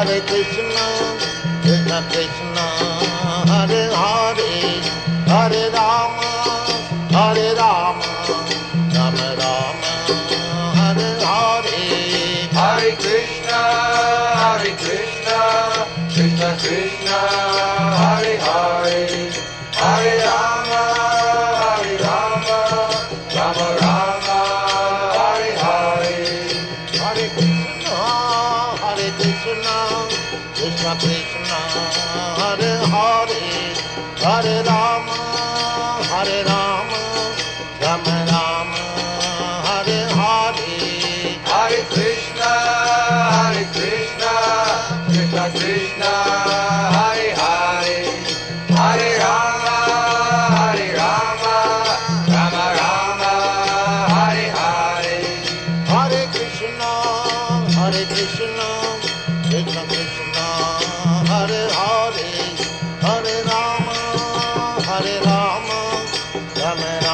Hare Krishna, Krishna Krishna, Hare Hare, Hare Rama, Hare Rama, Rama Rama, Hare Hare. Hare Krishna, Krishna Krishna, Hare Hare, Hare Rama, Rama Rama, Hare Hare. Hare Krishna, Krishna Krishna, Hare Hare, Hare Rama, Rama Rama, Hare Hare. Hare Krishna, Krishna Krishna, Hare Hare, Hare Rama, Rama Rama, Hare Hare. Hare Krishna, Krishna Krishna, Hare Hare, Hare Rama, Rama Rama.